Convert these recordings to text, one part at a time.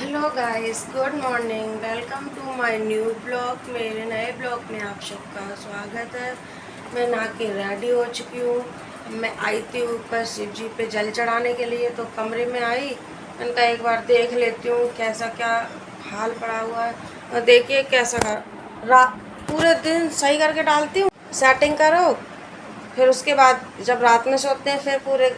Hello guys, good morning. Welcome to my new blog. मेरे नए blog में आप सबका स्वागत है। मैं नहा के रेडी हो चुकी हूँ। मैं आई थी ऊपर शिव जी पे जल चढ़ाने के लिए, तो कमरे में आई। मैंने कहा एक बार देख लेती हूँ कैसा क्या हाल पड़ा हुआ है। और देखिए कैसा पूरे दिन सही करके डालती हूँ, सेटिंग करो, फिर उसके बाद जब रात में सोते हैं फिर पूरे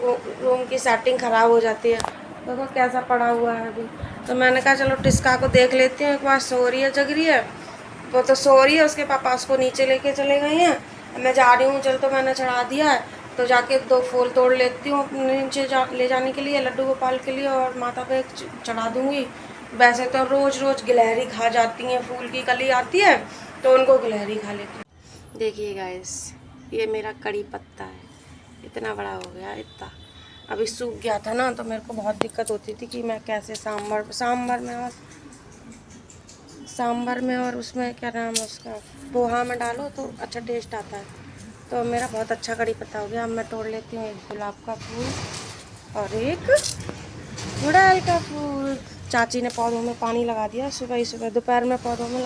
रूम की सेटिंग ख़राब हो जाती है। देखो कैसा पड़ा हुआ है अभी। तो मैंने कहा चलो टिस्का को देख लेती हूँ एक बार, सो रही है जग रही है। वो तो सो रही है, उसके पापा उसको नीचे लेके चले गए हैं। मैं जा रही हूँ, चल तो मैंने चढ़ा दिया है, तो जाके 2 फूल तोड़ लेती हूँ अपने नीचे ले जाने के लिए, लड्डू गोपाल के लिए, और माता पे चढ़ा दूँगी। वैसे तो रोज़ रोज़ गिलहरी खा जाती हैं, फूल की कली आती है तो उनको गिलहरी खा लेती है। देखिए गाइस, ये मेरा कड़ी पत्ता है, इतना बड़ा हो गया इतना। अभी सूख गया था ना, तो मेरे को बहुत दिक्कत होती थी कि मैं कैसे सांभर में और उसमें क्या नाम है उसका, पोहा में डालो तो अच्छा टेस्ट आता है। तो मेरा बहुत अच्छा कड़ी पत्ता हो गया। अब मैं तोड़ लेती हूँ एक गुलाब का फूल और एक गुड़हल का फूल। चाची ने पौधों में पानी लगा दिया सुबह ही सुबह। दोपहर में पौधों में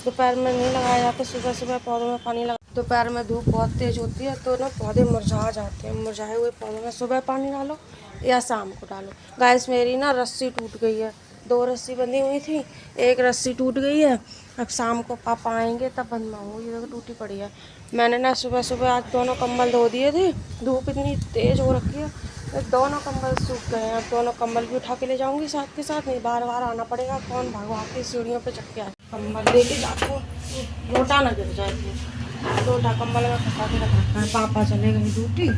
दोपहर में नहीं लगाया जाता, सुबह सुबह पौधों में पानी लगा। दोपहर में धूप बहुत तेज़ होती है तो ना पौधे मुरझा जाते हैं। मुरझाए हुए पौधों में सुबह पानी डालो या शाम को डालो। गाइस, मेरी ना रस्सी टूट गई है। 2 रस्सी बंधी हुई थी, एक रस्सी टूट गई है। अब शाम को पापा आएंगे तब बनवाऊँगी, ये तो टूटी पड़ी है। मैंने ना सुबह सुबह आज दोनों कंबल धो दिए थे, धूप इतनी तेज़ हो रखी है, दोनों कंबल सूख गए हैं। अब दोनों कंबल भी उठा के ले जाऊंगी साथ के साथ, नहीं बार बार आना पड़ेगा, कौन भगवा के सीढ़ियों पे चढ़ के आए। कंबल लेके जाती हूँ, रोटा ना गिर जाए। रोटा कंबल में फंसा के रख रखा है, पापा चले गए ड्यूटी।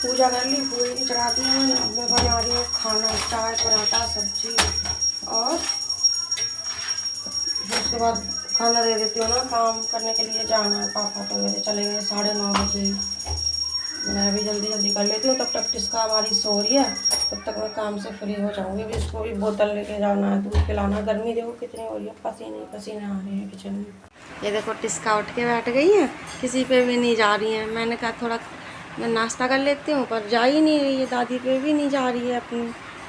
पूजा कर ली, पूरी भी चढ़ा दी मैंने। अब मैं बना रही हूँ खाना, चाय पराठा सब्जी, और उसके बाद खाना दे देती हूँ ना। काम करने के लिए जाना है, पापा तो मेरे चले गए 9:30 बजे। मैं भी जल्दी जल्दी कर लेती हूँ, तब तक टिस्का हमारी सो रही है, तब तक मैं काम से फ्री हो जाऊँगी। अभी इसको भी बोतल लेके जाना है, दूध पिलाना। गर्मी देखो कितनी हो रही है, पसीने पसीने आ रहे हैं किचन में। ये देखो टिस्का उठ के बैठ गई है, किसी पे भी नहीं जा रही है। मैंने कहा थोड़ा मैं नाश्ता कर लेती हूँ, पर जा ही नहीं रही है, दादी पे भी नहीं जा रही है अपनी।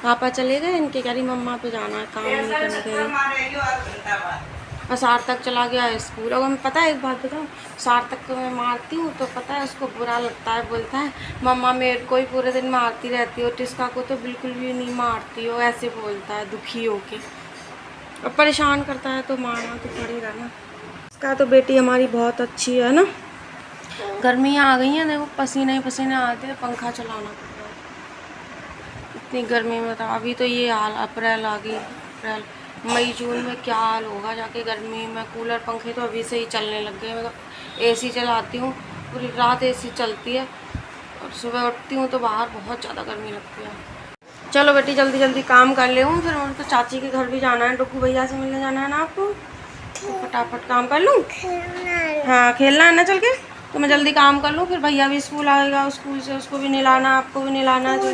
पापा चले गए, इनके कह रही मम्मा पे जाना है, काम नहीं करने के लिए। और सार्थक चला गया है स्कूल। और हमें पता है, एक बात बताऊँ, सार्थक को मैं मारती हूँ तो पता है उसको बुरा लगता है, बोलता है मम्मा मेरे को ही पूरे दिन मारती रहती हो, टिस्का को तो बिल्कुल भी नहीं मारती हो, ऐसे बोलता है दुखी होके। और परेशान करता है तो मारना तो पड़ेगा ना। इसका तो बेटी हमारी बहुत अच्छी है ना। गर्मियाँ आ गई हैं, देखो पसीने ही पसीने आते हैं, पंखा चलाना पड़ता है इतनी गर्मी में। तो अभी तो ये हाल, अप्रैल आ गई, अप्रैल मई जून में क्या हाल होगा जाके गर्मी में। कूलर पंखे तो अभी से ही चलने लग गए। मैं तो एसी चलाती हूँ, पूरी रात एसी चलती है, और सुबह उठती हूँ तो बाहर बहुत ज़्यादा गर्मी लगती है। चलो बेटी जल्दी जल्दी काम कर ले हूँ, फिर उनको चाची के घर भी जाना है, डुगू भैया से मिलने जाना है ना आपको, तो फटाफट काम कर लूँ। हाँ खेलना है ना, चल के तो मैं जल्दी काम कर लूँ, फिर भैया भी स्कूल आएगा, स्कूल से उसको भी नहलाना, आपको भी नहलाना है।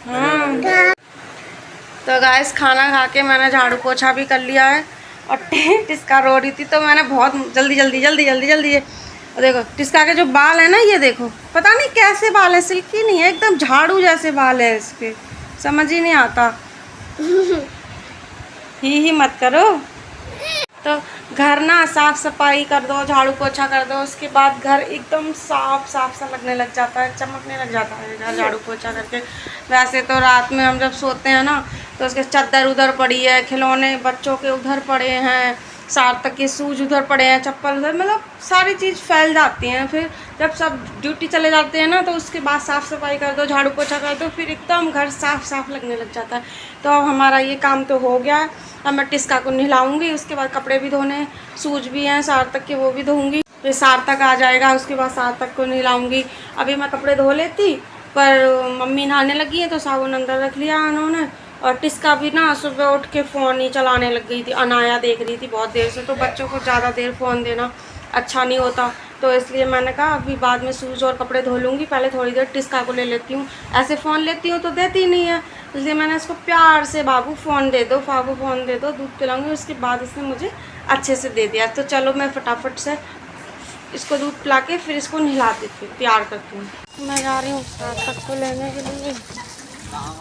हाँ तो गाइस, खाना खा के मैंने झाड़ू पोछा भी कर लिया है, और टिस्का रो रही थी तो मैंने बहुत जल्दी जल्दी जल्दी जल्दी जल्दी और देखो टिस्का के जो बाल है ना, ये देखो पता नहीं कैसे बाल है, सिल्की नहीं है, एकदम झाड़ू जैसे बाल है इसके, समझ ही नहीं आता। ही मत करो। तो घर ना साफ सफाई कर दो, झाड़ू पोछा कर दो, उसके बाद घर एकदम साफ साफ सा लगने लग जाता है, चमकने लग जाता है घर झाड़ू पोछा करके। वैसे तो रात में हम जब सोते हैं ना, तो उसके चादर उधर पड़ी है, खिलौने बच्चों के उधर पड़े हैं, सार्थक के शूज उधर पड़े हैं, चप्पल उधर, मतलब सारी चीज़ फैल जाती हैं। फिर जब सब ड्यूटी चले जाते हैं ना, तो उसके बाद साफ़ सफाई कर दो, झाड़ू पोछा कर दो, फिर एकदम घर साफ साफ लगने लग जाता है। तो अब हमारा ये काम तो हो गया है। अब मैं टिस्का को नहलाऊंगी, उसके बाद कपड़े भी धोने, शूज भी हैं सार्थक के, वो भी धोऊंगी। फिर सार्थक आ जाएगा, उसके बाद सार्थक को नहलाऊंगी। अभी मैं कपड़े धो लेती, पर मम्मी नहाने लगी है तो साबुन अंदर रख लिया उन्होंने। और टिस्का भी ना सुबह उठ के फ़ोन ही चलाने लग गई थी, अनाया देख रही थी बहुत देर से। तो बच्चों को ज़्यादा देर फ़ोन देना अच्छा नहीं होता, तो इसलिए मैंने कहा अभी बाद में शूज़ और कपड़े धो लूँगी, पहले थोड़ी देर टिस्का को ले लेती हूँ। ऐसे फ़ोन लेती हूँ तो देती नहीं है, इसलिए मैंने इसको प्यार से बाबू फ़ोन दे दो, बाबू फ़ोन दे दो, दूध पिलाऊंगी, उसके बाद इसने मुझे अच्छे से दे दिया। तो चलो मैं फटाफट से इसको दूध पिला के फिर इसको नहला देती हूँ, तैयार करती हूँ। मैं जा रही हूँ सार्थक को लेने के लिए।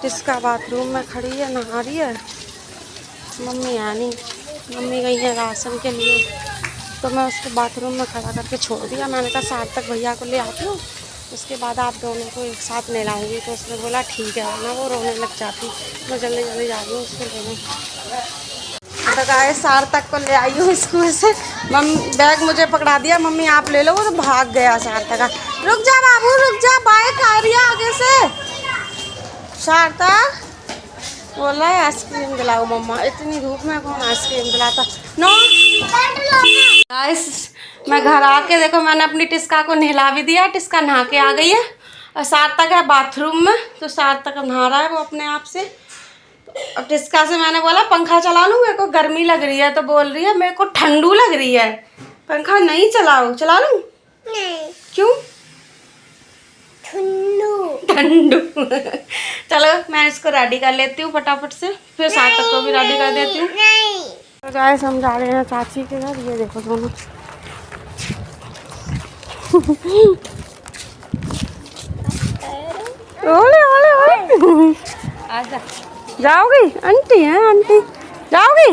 जिसका बाथरूम में खड़ी है, नहा रही है। मम्मी है नहीं, मम्मी गई है राशन के लिए, तो मैं उसको बाथरूम में खड़ा करके छोड़ दिया। मैंने कहा सार्थक भैया को ले आती हूँ, उसके बाद आप दोनों को एक साथ नहलाऊंगी। तो उसने बोला ठीक है, वरना वो रोने लग जाती। मैं जल्दी जल्दी जा रही हूँ उसको लेने। तो गाय सार्थक को ले आई हूँ स्कूल से। बैग मुझे पकड़ा दिया, मम्मी आप ले लो। वो तो भाग गया सार्थक। रुक जा बाबू रुक जा, बाइक आ रही है आगे से। सार्थक बोला है आइसक्रीम दिलाओ मम्मा, इतनी धूप में कौन आइसक्रीम दिलाता। नो गाइस, मैं घर आके देखो मैंने अपनी टिस्का को नहला भी दिया। टिस्का नहा के आ गई है और सार्थक है बाथरूम में, तो सार्थक नहा रहा है वो अपने आप से। अब टिस्का से मैंने बोला पंखा चला लूँ, मेरे को गर्मी लग रही है, तो बोल रही है मेरे को ठंडू लग रही है, पंखा नहीं चलाओ। चला लूँ? नहीं। क्यों? ठंडू। चलो मैं इसको रेडी कर लेती हूँ फटाफट से, फिर सार्थक को भी रेडी कर देती हूँ। तो गाइस हम जा रहे हैं चाची के घर। ये देखो दोनों। ओले ओले ओले। आजा। जाओगी? आंटी है आंटी। जाओगी?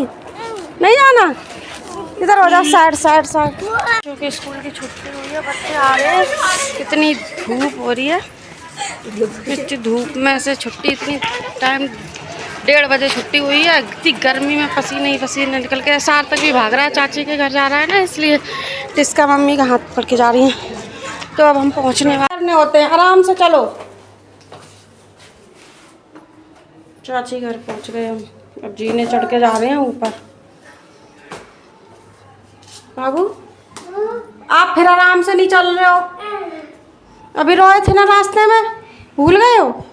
नहीं जाना? इधर हो जा, साइड साइड साइड। क्योंकि स्कूल की छुट्टी हुई है, बच्चे आ रहे हैं। कितनी धूप हो रही है, इतनी धूप में से छुट्टी, इतनी टाइम 1:30 बजे छुट्टी हुई है। इतनी गर्मी में पसीने ही पसीने निकल के। सार्थक भी भाग रहा है, चाची के घर जा रहा है ना, इसलिए इसका मम्मी का हाथ पकड़ के जा रही हैं। तो अब हम पहुंचने वाले होते हैं, आराम से चलो। चाची घर पहुंच गए हम, अब जीने चढ़ के जा रहे हैं ऊपर। बाबू आप फिर आराम से नहीं चल रहे हो? अभी रोए थे ना रास्ते में, भूल गए हो?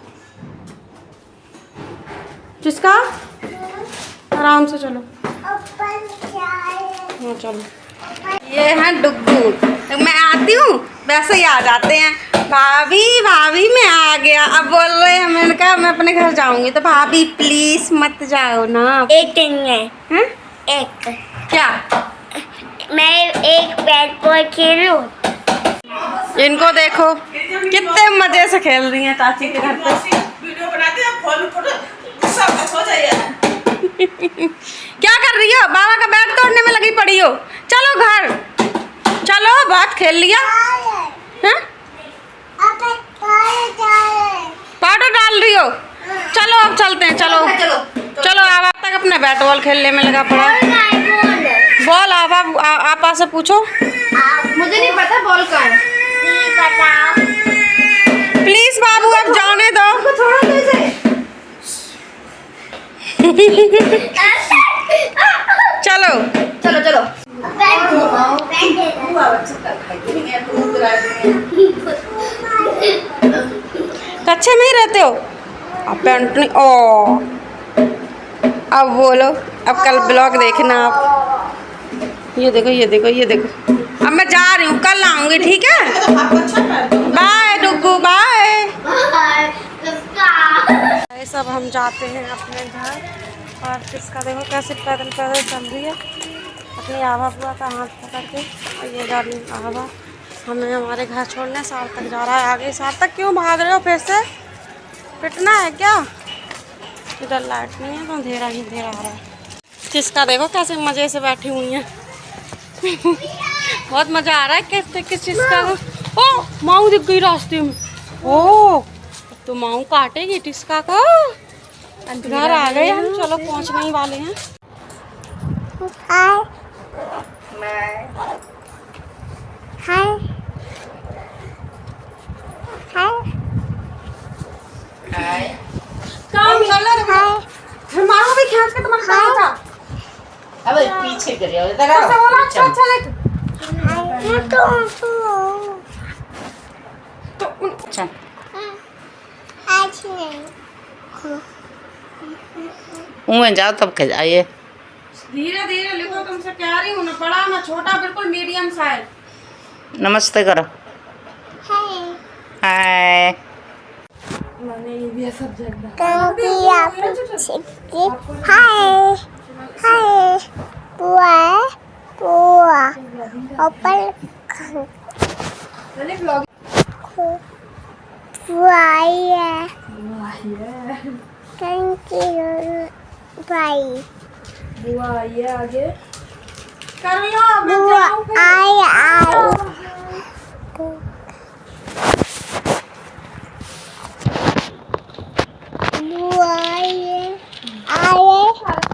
जिसका आराम से चलो। हाँ चलो। ये है डुग्गू, तो मैं आती हूँ वैसे ही आ जाते हैं। भाभी भाभी मैं आ गया। अब बोल रहे हैं, मैंने कहा मैं अपने घर जाऊंगी। तो भाभी प्लीज मत जाओ ना। एक दिन है। हैं? एक क्या? मैं एक बैट बॉल खेलूं। इनको देखो कितने मजे से खेल रही हैं चाची के घर पे। वीडियो बनाते हैं, फॉलो करो, सब हो जाइए। क्या कर रही हो? बाबा का बैट तोड़ने में लगी पड़ी हो। चलो घर चलो, बहुत खेल लिया। हैं? पाउडर डाल रही हो? चलो अब चलते हैं। चलो चलो। अब तक अपने बैट बॉल खेलने में लगा पड़ा। बॉल आपा से पूछो। मुझे नहीं पता बॉल कहाँ है। नहीं पता। प्लीज बाबू अब जाने दो। चलो चलो चलो। कच्चे में ही रहते हो? अब पेंट नहीं। ओ अब बोलो, अब कल ब्लॉग देखना आप। ये देखो ये देखो ये देखो। अब मैं जा रही हूँ, कल आऊँगी, ठीक है? Bye Duggu, bye. सब हम जाते हैं अपने घर। और किसका देखो कैसे पैदल पैदल चल रही है, अपनी आभा बुआ का हाथ पकड़ के। और ये जा रही आभा हमें हमारे घर छोड़ने। सार्थक जा रहा है आगे। सार्थक क्यों भाग रहे हो? फिर से पिटना है क्या? इधर लाइट नहीं है तो अंधेरा ही अंधेरा आ रहा है। किसका देखो कैसे मज़े से बैठी हुई हैं। बहुत मज़ा आ रहा है। किस चीज़ का? ओ माऊ दिख गई रास्ते में। ओ तो माऊ काटेगी टिस्का का। घर आ गए हम, चलो पहुंचने ही वाले हैं। हाय हाय हाय काम कर लो। मारो भी खींच के तुम्हारा काम था। अब पीछे करिए, इधर आओ। अच्छा अच्छा अच्छा उमें जाओ तब के जाइए। धीरे धीरे लिखो, तुमसे कह रही हूँ ना, बड़ा ना छोटा, बिल्कुल मीडियम साइज। नमस्ते करो। हाय। मैंने ये भी सब जगह हाय हाय बुआ बुआ ऊपर मैंने ब्लॉग थैंक यू भाई बुआ आई है आगे। कर लो मैं बुआ जाऊं फिर। आई बुआ आए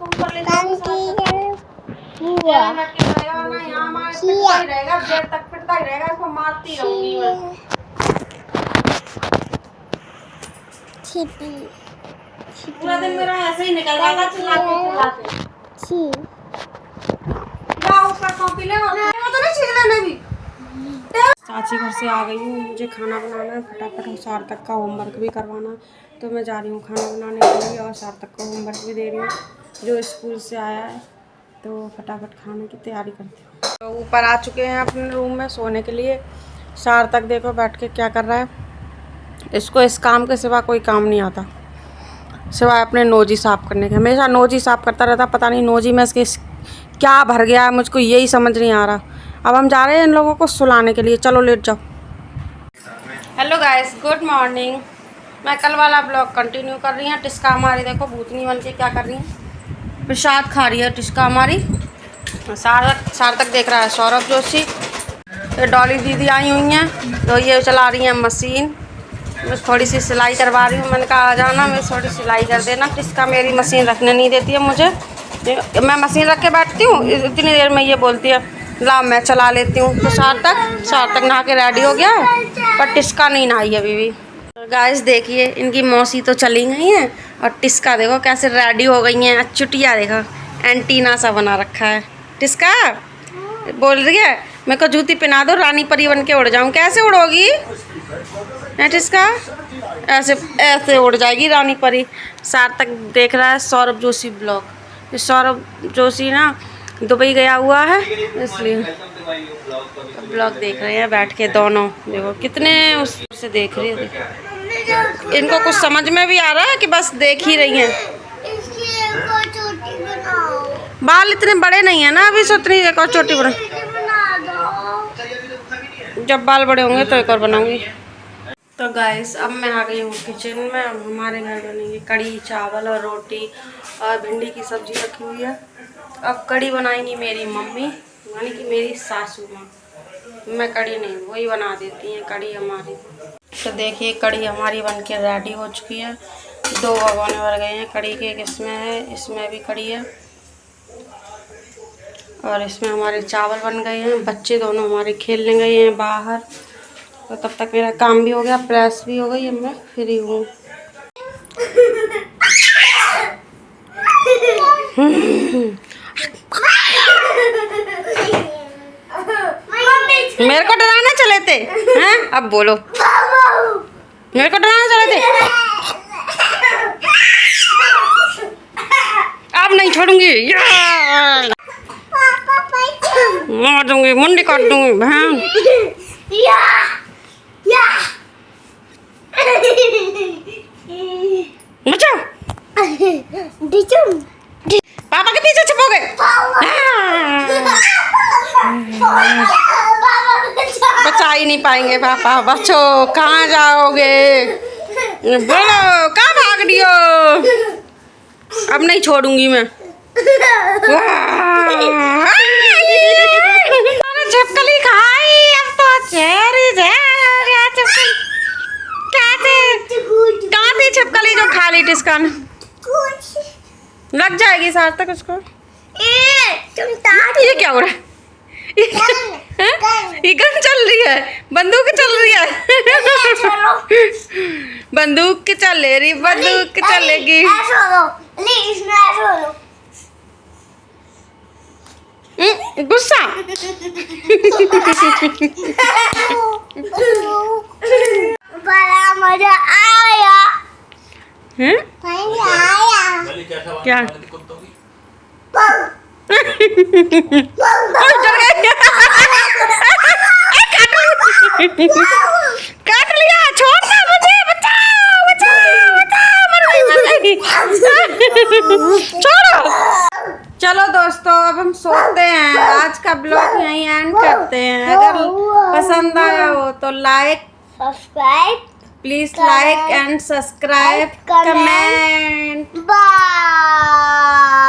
ऊपर ले थैंक जाऊंगी यू बुआ रहेगा ना यहाँ हमारे पिटता ही रहेगा, देर तक पिटता ही रहेगा, इसको मारती रहूंगी मैं। छिपी पूरा दिन मेरा ऐसे ही निकल रहा था चिल्लाते चिल्लाते। छी जाओ ऊपर कॉपी ले आओ, तो नहीं छीन लेने भी। चाची घर से आ गई हूँ, मुझे खाना बनाना है फटाफट और सार्थक का होमवर्क भी करवाना, तो मैं जा रही हूँ खाना बनाने के लिए और सार्थक को होमवर्क भी दे रही हूँ जो स्कूल से आया है, तो फटाफट खाने की तैयारी करती हूँ। तो ऊपर आ चुके हैं अपने रूम में सोने के लिए। सार्थक देखो बैठ के क्या कर रहा है, इसको इस काम के सिवा कोई काम नहीं आता सिवाय अपने नोजी साफ़ करने के। हमेशा नोजी साफ़ करता रहता, पता नहीं नोजी में इसके क्या भर गया है, मुझको यही समझ नहीं आ रहा। अब हम जा रहे हैं इन लोगों को सुलाने के लिए, चलो लेट जाओ। Hello guys, good morning. मैं कल वाला ब्लॉग कंटिन्यू कर रही हूँ। टिस्का हमारी देखो भूतनी बन के क्या कर रही है, प्रसाद खा रही है टिस्का हमारी। सार्थक देख रहा है सौरभ जोशी। ये डॉली दीदी आई हुई हैं, तो ये चला रही हैं मशीन। मैं थोड़ी सी सिलाई करवा रही हूँ, मैंने कहा आ जाना मैं थोड़ी सिलाई कर देना। टिस्का मेरी मशीन रखने नहीं देती है मुझे, मैं मशीन रख के बैठती हूँ, इतनी देर में ये बोलती है ला मैं चला लेती हूँ। तो सार्थक नहा के रेडी हो गया है, पर टिस्का नहीं नहाई अभी भी। गाइस देखिए, इनकी मौसी तो चली गई हैं और टिस्का देखो कैसे रेडी हो गई हैं। चुटिया देखो, एंटीना सा बना रखा है। टिस्का बोल रही है मेरे को जूती पहना दो, रानी परी बन के उड़ जाऊँ। कैसे उड़ोगी है टिस्का? ऐसे ऐसे उड़ जाएगी रानी परी। सार्थक देख रहा है सौरभ जोशी ब्लॉग। सौरभ जोशी ना दुबई गया हुआ है, इसलिए ब्लॉग देख रहे हैं बैठ के दोनों। देखो कितने उससे देख रही है, देखो इनको कुछ समझ में भी आ रहा है कि बस देख ही रही हैं। बाल इतने बड़े नहीं है ना अभी, सो इतनी एक और छोटी बना, जब बाल बड़े होंगे तो एक और बनाऊंगी। तो गाइस अब मैं आ गई हूँ किचन में। अब हमारे घर बनेंगे कड़ी चावल और रोटी और भिंडी की सब्जी रखी हुई है। अब कड़ी बनाएंगी मेरी मम्मी, यानी कि मेरी सासू माँ। मैं कड़ी नहीं, वही बना देती हैं कड़ी हमारी। तो देखिए कड़ी हमारी बनके रेडी हो चुकी है। 2 भगोने भर गए हैं कड़ी के, एक इसमें है, इसमें भी कड़ी है और इसमें हमारे चावल बन गए हैं। बच्चे दोनों हमारे खेलने गए हैं बाहर, तो तब तक मेरा काम भी हो गया, प्रेस भी हो गई, अब मैं फ्री हूँ। मेरे को डराना चले थे हैं? अब बोलो, मेरे को डराना चले थे? अब नहीं छोड़ूंगी, मार दूंगी, मुंडी काट दूंगी बहन। पापा के पीछे छुपोगे? बचा ही नहीं पाएंगे पापा। बच्चों कहाँ जाओगे? बोलो कहाँ भाग रही हो? अब नहीं छोड़ूंगी मैं। छिपकली खाई, अब तो चेहरे कहाँ थी छिपकली जो खा ली टिस्का ने? लग जाएगी सार्थक उसको। ये क्या हो रहा है? ये गन चल रही है, बंदूक चल रही है। बंदूक चले रही, बंदूक चलेगी। गुस्सा। बड़ा मजा आया। हैं? क्या? काट लिया, छोड़ना मुझे, बचाओ बचाओ बचाओ, मर गई। छोड़ो। चलो दोस्तों अब हम सोते हैं, आज का ब्लॉग यहीं एंड करते हैं। अगर पसंद पसंद आया हो तो like subscribe please like and subscribe comment, comment bye.